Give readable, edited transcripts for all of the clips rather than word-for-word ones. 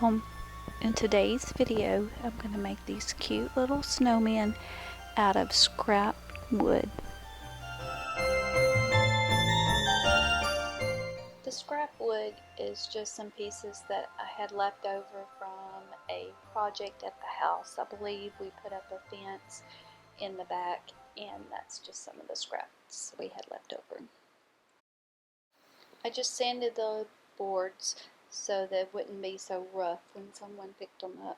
welcome. In today's video, I'm going to make these cute little snowmen out of scrap wood. The scrap wood is just some pieces that I had left over from a project at the house. I believe we put up a fence in the back, and that's just some of the scraps we had left over. I just sanded the boards so they wouldn't be so rough when someone picked them up.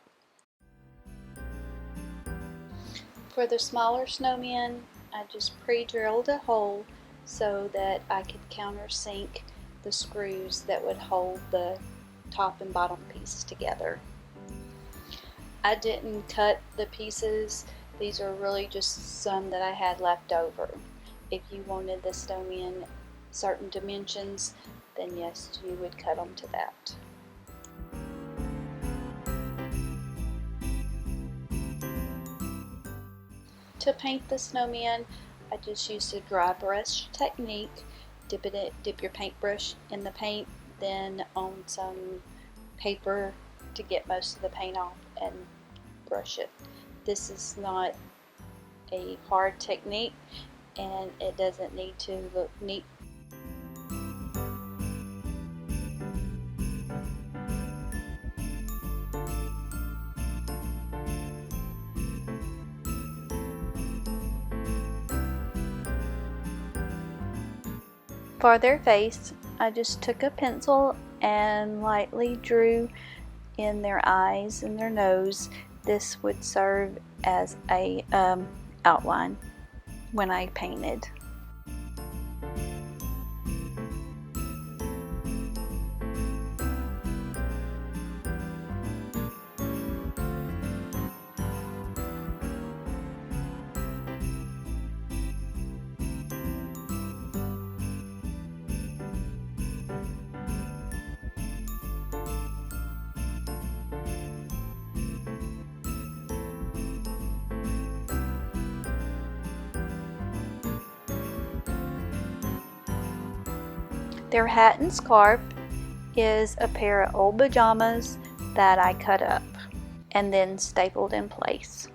For the smaller snowmen, I just pre-drilled a hole so that I could countersink the screws that would hold the top and bottom piece together. I didn't cut the pieces. These are really just some that I had left over. If you wanted the snowmen certain dimensions, then yes, you would cut them to that. To paint the snowman, I just used a dry brush technique. Dip your paintbrush in the paint, then on some paper to get most of the paint off and brush it. This is not a hard technique and it doesn't need to look neat. For their face, I just took a pencil and lightly drew in their eyes and their nose. This would serve as a outline when I painted. Their hat and scarf is a pair of old pajamas that I cut up and then stapled in place.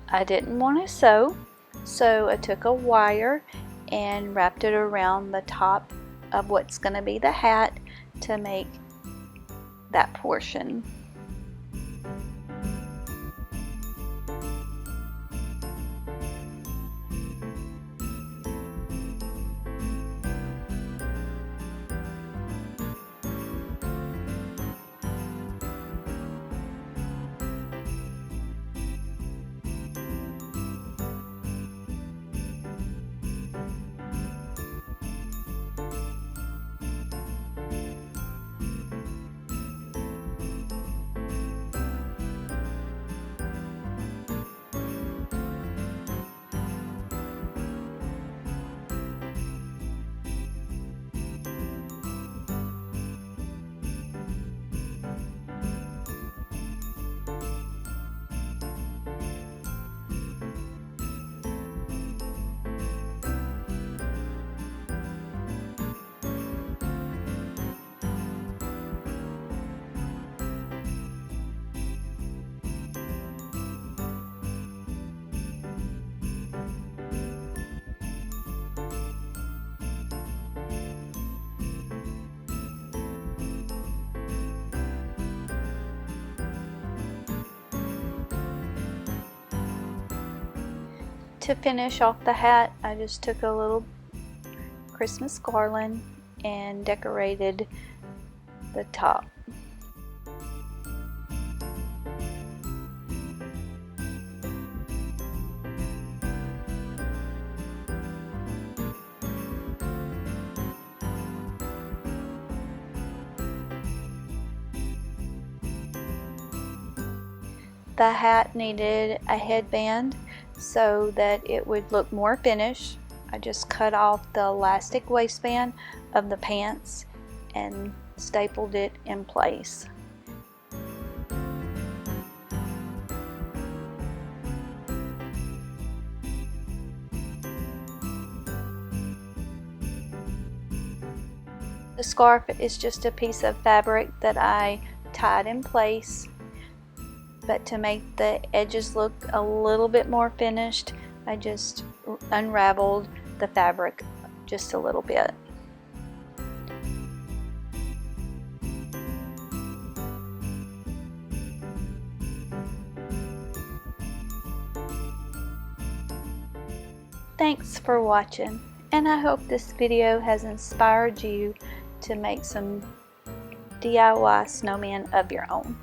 I didn't want to sew, so I took a wire and wrapped it around the top of what's going to be the hat to make that portion. To finish off the hat, I just took a little Christmas garland and decorated the top. The hat needed a headband so that it would look more finished. I just cut off the elastic waistband of the pants and stapled it in place. The scarf is just a piece of fabric that I tied in place, but to make the edges look a little bit more finished, I just unraveled the fabric just a little bit. Thanks for watching, and I hope this video has inspired you to make some DIY snowman of your own.